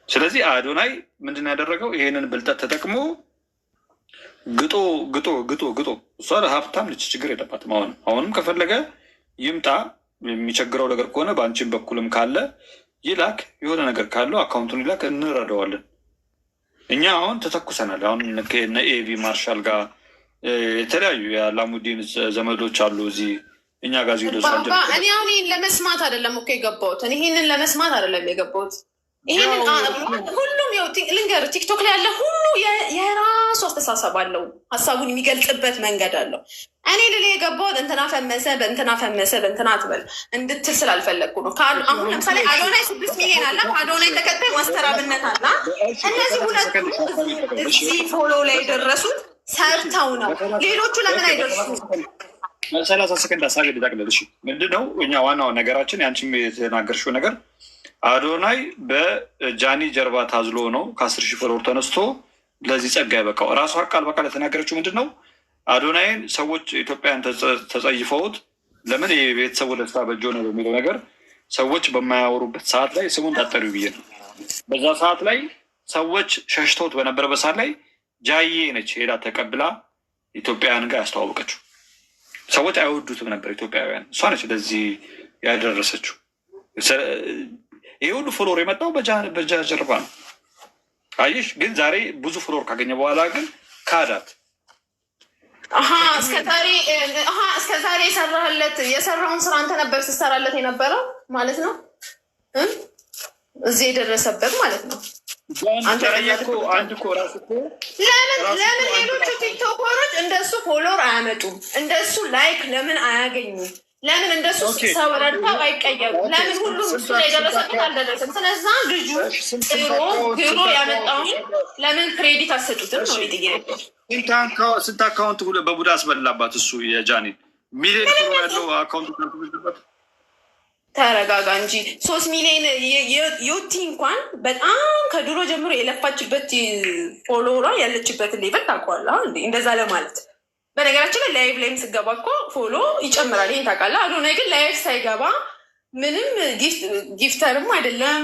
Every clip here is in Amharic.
ስለዚህ አዶናይ ምንድን ያደረገው ይሄንን ብልጠት ተጠቅሞ ግጦ እሷ ሀብታም ልጅ ችግር የለባትም። አሁንም ከፈለገ ይምጣ። የሚቸግረው ነገር ከሆነ በአንቺን በኩልም ካለ ይላክ። የሆነ ነገር ካለው አካውንቱን ይላክ፣ እንረዳዋለን። እኛ አሁን ተተኩሰናል። አሁን ከነ ኤቪ ማርሻል ጋር የተለያዩ የአላሙዲን ዘመዶች አሉ እዚህ እኛ ጋር ዚ እኔ አሁን ይህን ለመስማት አይደለም እኮ የገባሁት። እኔ ይህንን ለመስማት አይደለም የገባሁት። ይህንን ሁሉም ልንገር፣ ቲክቶክ ላይ ያለ ሁሉ የራሱ አስተሳሰብ አለው፣ ሀሳቡን የሚገልጽበት መንገድ አለው። እኔ ልል የገባሁት እንትና ፈመሰ በእንትና አትበል እንድትል ስላልፈለግኩ ነው። አሁን ለምሳሌ አዶናይ 6 ሚሊዮን አለ፣ አዶናይ ተከታይ ማስተራብነት አለ። እነዚህ ሁለቱ እዚህ ፎሎ ላይ የደረሱት ሰርተው ነው። ሌሎቹ ለምን አይደርሱ? 30 ሰከንድ ሀሳብ ልጠቅልል። ምንድን ነው እኛ ዋናው ነገራችን፣ ያንቺም የተናገርሽው ነገር አዶናይ በጃኒ ጀርባ ታዝሎ ነው ከ10 ሺህ ፎሎወር ተነስቶ ለዚህ ጸጋ ያበቃው። ራሷ ቃል በቃል የተናገረችው ምንድን ነው? አዶናይን ሰዎች ኢትዮጵያን ተጸይፈውት ለምን የቤተሰቡ ደስታ በእጆ ነው በሚለው ነገር ሰዎች በማያወሩበት ሰዓት ላይ ስሙን ታጠሪው ብዬ ነው። በዛ ሰዓት ላይ ሰዎች ሸሽተውት በነበረበት ሰዓት ላይ ጃዬ ነች ሄዳ ተቀብላ ኢትዮጵያውያን ጋር ያስተዋወቀችው። ሰዎች አይወዱትም ነበር ኢትዮጵያውያን፣ እሷ ነች ለዚህ ያደረሰችው። ይህ ሁሉ ፎሎወር የመጣው በጃ ጀርባ ነው። አየሽ። ግን ዛሬ ብዙ ፎሎወር ካገኘ በኋላ ግን ካዳት። እስከ ዛሬ የሰራውን ስራ አንተ ነበር ስትሰራለት የነበረው ማለት ነው፣ እዚህ የደረሰበት ማለት ነው። ለምን ሌሎቹ ቲክቶከሮች እንደሱ ፎሎወር አያመጡም? እንደሱ ላይክ ለምን አያገኙም? ለምን እንደሱ ሰው ረድተው አይቀየሩ? ለምን ሁሉም እሱ ላይ ደረሰበት አልደረሰም? ስለዛ ልጁ ግሮ ያመጣውን ለምን ክሬዲት አሰጡትም ነው ጥያቄ። ስንት አካውንት በቡዳ አስበላባት እሱ የጃኒ ሚሊዮን ፎሎ ያለው አካውንት። ተረጋጋ እንጂ 3 ሚሊዮን ዩቲ እንኳን በጣም ከድሮ ጀምሮ የለፋችበት ፎሎወሯ ያለችበትን ሌቨል ታውቀዋለህ። እንደዛ ለማለት በነገራችን ላይ ላይቭ ላይም ስገባ እኮ ፎሎ ይጨምራል። ይህን ታውቃለህ። አዶናይ ግን ላይቭ ሳይገባ ምንም ጊፍተርም አይደለም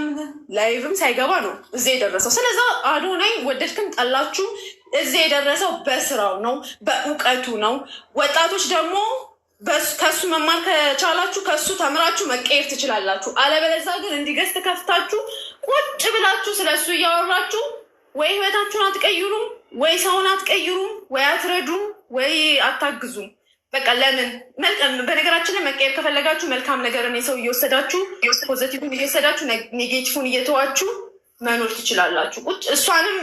ላይቭም ሳይገባ ነው እዚህ የደረሰው። ስለዛ አዶናይ ወደድክም ጠላችሁ እዚህ የደረሰው በስራው ነው፣ በእውቀቱ ነው። ወጣቶች ደግሞ ከሱ መማር ከቻላችሁ ከሱ ተምራችሁ መቀየር ትችላላችሁ። አለበለዛ ግን እንዲገዝት ከፍታችሁ ቁጭ ብላችሁ ስለሱ እያወራችሁ ወይ ህይወታችሁን አትቀይሩም፣ ወይ ሰውን አትቀይሩም፣ ወይ አትረዱም፣ ወይ አታግዙም። በቃ ለምን በነገራችን ላይ መቀየር ከፈለጋችሁ መልካም ነገርን የሰው እየወሰዳችሁ ፖዘቲቭን እየወሰዳችሁ ኔጌቲቭን እየተዋችሁ መኖር ትችላላችሁ። ቁጭ እሷንም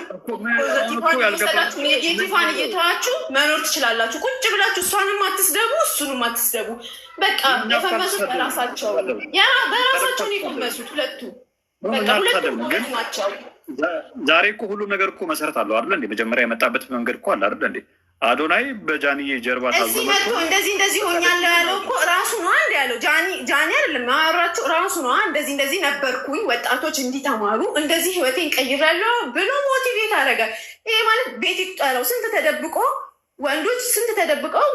ፖዘቲቭን እየወሰዳችሁ ኔጌቲቭን እየተዋችሁ መኖር ትችላላችሁ። ቁጭ ብላችሁ እሷንም አትስደቡ፣ እሱንም አትስደቡ። በቃ የፈመሱት በራሳቸው በራሳቸውን የፈመሱት ሁለቱ በቃ ሁለቱም ናቸው። ዛሬ እኮ ሁሉም ነገር እኮ መሰረት አለው አይደለ እንዴ? መጀመሪያ የመጣበት መንገድ እኮ አለ አይደለ እንዴ? አዶናይ በጃኒዬ ጀርባ እዚህ መጥቶ እንደዚህ ሆኛለሁ ያለው እኮ ራሱ ነው። አንድ ያለው ጃኒ አይደለም ያወራቸው ራሱ ነው። እንደዚህ ነበርኩኝ፣ ወጣቶች እንዲተማሩ እንደዚህ ህይወቴን ቀይራለሁ ብሎ ሞቲቬት አደረጋል። ይሄ ማለት ቤት ይጠራው ስንት ተደብቆ ወንዶች ስንት ተደብቀው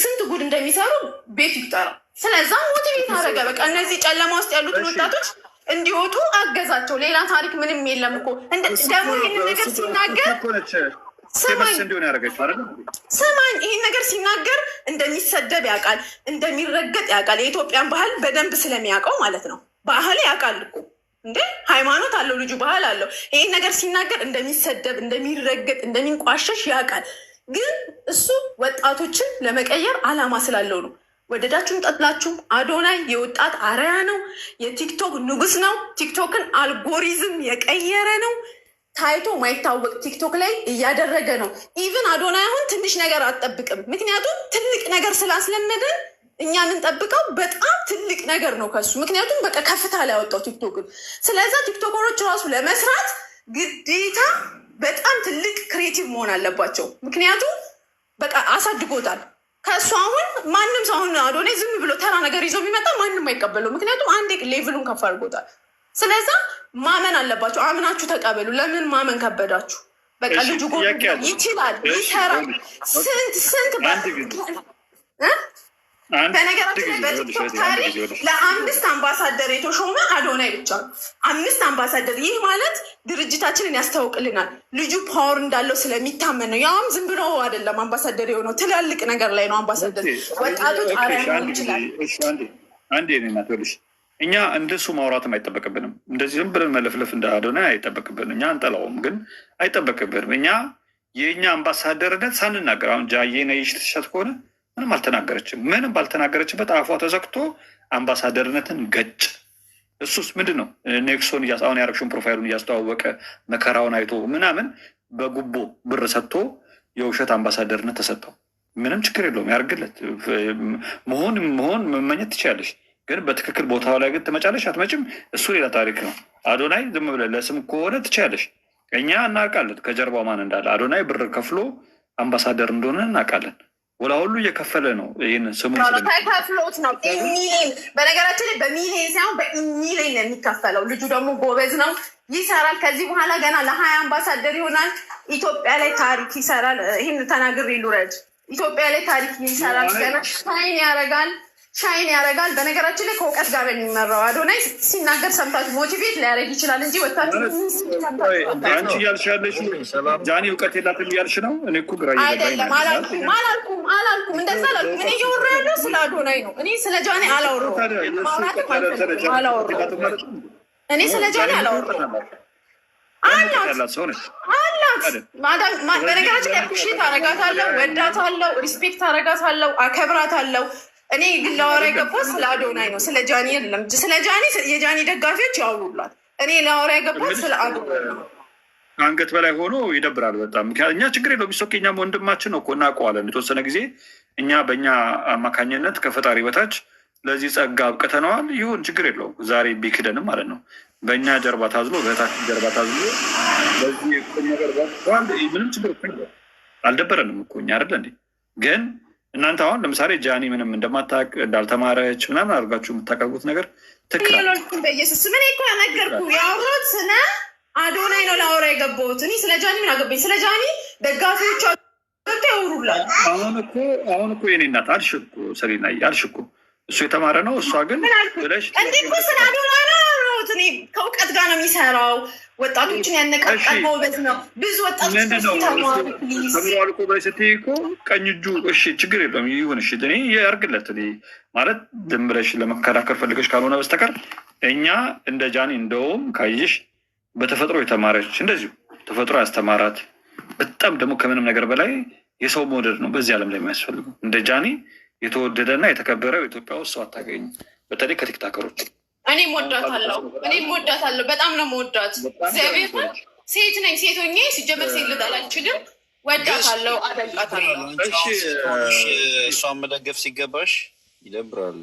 ስንት ጉድ እንደሚሰሩ ቤት ይጠራው። ስለዛ ሞቲቬት አደረገ። በቃ እነዚህ ጨለማ ውስጥ ያሉትን ወጣቶች እንዲወጡ አገዛቸው። ሌላ ታሪክ ምንም የለም እኮ። ደግሞ ይህንን ነገር ሲናገር ስማኝ፣ ይህን ነገር ሲናገር እንደሚሰደብ ያውቃል፣ እንደሚረገጥ ያውቃል። የኢትዮጵያን ባህል በደንብ ስለሚያውቀው ማለት ነው። ባህል ያውቃል እኮ እንዴ፣ ሃይማኖት አለው ልጁ፣ ባህል አለው። ይህን ነገር ሲናገር እንደሚሰደብ፣ እንደሚረገጥ፣ እንደሚንቋሸሽ ያውቃል። ግን እሱ ወጣቶችን ለመቀየር አላማ ስላለው ነው። ወደዳችሁም ጠላችሁም አዶናይ የወጣት አርአያ ነው። የቲክቶክ ንጉስ ነው። ቲክቶክን አልጎሪዝም የቀየረ ነው። ታይቶ ማይታወቅ ቲክቶክ ላይ እያደረገ ነው። ኢቭን አዶናይ አሁን ትንሽ ነገር አትጠብቅም። ምክንያቱም ትልቅ ነገር ስላስለመደን እኛ የምንጠብቀው በጣም ትልቅ ነገር ነው ከሱ። ምክንያቱም በቃ ከፍታ ላይ ያወጣው ቲክቶክን። ስለዛ ቲክቶከሮች ራሱ ለመስራት ግዴታ በጣም ትልቅ ክሬቲቭ መሆን አለባቸው። ምክንያቱም በቃ አሳድጎታል። ከእሱ አሁን ማንም ሰው አሁን አዶናይ ዝም ብሎ ተራ ነገር ይዞ ቢመጣ ማንም አይቀበለው። ምክንያቱም አንዴ ሌቭሉን ከፍ አድርጎታል። ስለዛ ማመን አለባቸው። አምናችሁ ተቀበሉ። ለምን ማመን ከበዳችሁ? በቃ ልጁ ይችላል፣ ይሰራል። ስንት በነገራችን ላይ በቲክቶክ ታሪክ ለ5 አምባሳደር የተሾመ አዶናይ ብቻ ነው። 5 አምባሳደር። ይህ ማለት ድርጅታችንን ያስታውቅልናል። ልጁ ፓወር እንዳለው ስለሚታመን ነው። ያውም ዝም ብሎ አይደለም አምባሳደር የሆነው፣ ትላልቅ ነገር ላይ ነው አምባሳደር። ወጣቶች አርአያ ሊሆን ይችላል። አንዴ ናት ልሽ እኛ እንደሱ ማውራትም አይጠበቅብንም። እንደዚህ ዝም ብለን መለፍለፍ እንደ አዶናይ አይጠበቅብንም። እኛ አንጠላውም፣ ግን አይጠበቅብንም። እኛ የእኛ አምባሳደርነት ሳንናገር አሁን ጃዬ ነይሽ ትሸት ከሆነ ምንም አልተናገረችም። ምንም ባልተናገረችበት አፏ ተዘግቶ አምባሳደርነትን ገጭ። እሱስ ምንድን ነው? ኔክሶን አሁን ያረግሽውን ፕሮፋይሉን እያስተዋወቀ መከራውን አይቶ ምናምን በጉቦ ብር ሰጥቶ የውሸት አምባሳደርነት ተሰጠው። ምንም ችግር የለውም፣ ያርግለት። መሆን መመኘት ትችላለሽ፣ ግን በትክክል ቦታው ላይ ግን ትመጫለሽ አትመጭም፣ እሱ ሌላ ታሪክ ነው። አዶናይ ዝም ብለህ ለስም ከሆነ ትችላለሽ። እኛ እናውቃለን ከጀርባው ማን እንዳለ። አዶናይ ብር ከፍሎ አምባሳደር እንደሆነ እናውቃለን። ወላ ሁሉ እየከፈለ ነው። ይህን ስሙ ከፍሎት ነው ሚሊዮን። በነገራችን ላይ በሚሊዮን ሳይሆን በሚሊዮን ነው የሚከፈለው። ልጁ ደግሞ ጎበዝ ነው፣ ይሰራል። ከዚህ በኋላ ገና ለ20 አምባሳደር ይሆናል። ኢትዮጵያ ላይ ታሪክ ይሰራል። ይህን ተናግሬ ልውረድ። ኢትዮጵያ ላይ ታሪክ ይሰራል። ገና ሻይን ያደርጋል። በነገራችን ላይ ከእውቀት ጋር የሚመራው አዶናይ ሲናገር ሰምታችሁ ሞቲቬት ሊያደርግ ይችላል እንጂ ወታችሁ አንቺ እያልሽ ያለሽ ጃኒ እውቀት የላትም እያልሽ ነው። እኔ እኮ ግራ አይደለም፣ አላልኩም። እንደዛ አላልኩም። እኔ እየወራ ያለው ስለ አዶናይ ነው። እኔ ስለ ጃኒ አላወራሁም። እኔ ስለ ጃኒ አላወራሁም። አላት በነገራችን ላይ አፕሪሼት አረጋታለሁ፣ ወዳታለሁ፣ ሪስፔክት አረጋታለሁ፣ አከብራታለሁ። እኔ ግን ላወራ የገባው ስለ አዶናይ ነው፣ ስለ ጃኒ የለም። ስለ ጃኒ የጃኒ ደጋፊዎች ያውሩላት። እኔ ላወራ የገባው ስለ አዶናይ ነው። አንገት በላይ ሆኖ ይደብራል በጣም። እኛ ችግር የለውም፣ ቢሶኬ እኛም ወንድማችን ነው እኮ እናውቀዋለን። የተወሰነ ጊዜ እኛ በእኛ አማካኝነት ከፈጣሪ በታች ለዚህ ጸጋ አብቅተነዋል። ይሁን ችግር የለውም። ዛሬ ቢክደንም ማለት ነው በእኛ ጀርባ ታዝሎ በእህታችን ጀርባ ታዝሎ በዚህ ነገር ምንም ችግር አልደበረንም እኮ እኛ አይደለ እንዴ? ግን እናንተ አሁን ለምሳሌ ጃኒ ምንም እንደማታውቅ እንዳልተማረች ምናምን አድርጋችሁ የምታቀርቡት ነገር ትክክል። በኢየሱስ ምን እኮ ነገርኩ። ያወራሁት ስለ አዶናይ ነው ላወራ የገባሁት። እኔ ስለ ጃኒ ምን አገባኝ? ስለ ጃኒ ደጋፊዎቿ ያወሩላል። አሁን እኮ የኔ እናት አልሽ እኮ ሰሊና አልሽ እኮ እሱ የተማረ ነው፣ እሷ ግን ብለሽ እንዲህ እኮ ስለ አዶናይ ነው ያወራሁት። እኔ ከእውቀት ጋር ነው የሚሰራው፣ ወጣቶችን ያነቃቃል፣ ጎበዝ ነው። ብዙ ወጣቶች ተምሯል እኮ በላይ ስትይ እኮ ቀኝ እጁ እሺ፣ ችግር የለውም ይሁን፣ እሺ እኔ ያርግለት። እኔ ማለት ዝም ብለሽ ለመከራከር ፈልገሽ ካልሆነ በስተቀር እኛ እንደ ጃኒ እንደውም ካየሽ በተፈጥሮ የተማረች እንደዚሁ ተፈጥሮ ያስተማራት በጣም ደግሞ ከምንም ነገር በላይ የሰው መውደድ ነው በዚህ ዓለም ላይ የሚያስፈልገው። እንደ ጃኒ የተወደደና የተከበረው ኢትዮጵያ ውስጥ ሰው አታገኝ፣ በተለይ ከቲክታከሮች። እኔም ወዳታለሁ፣ በጣም ነው መወዳት። እግዚአብሔር ሴት ነኝ፣ ሴት ሆኜ ሲጀመር ሴት ልጠላ አልችልም። ወዳታለሁ፣ አደንቃታለሁ። እሷን መደገፍ ሲገባሽ ይደብራል።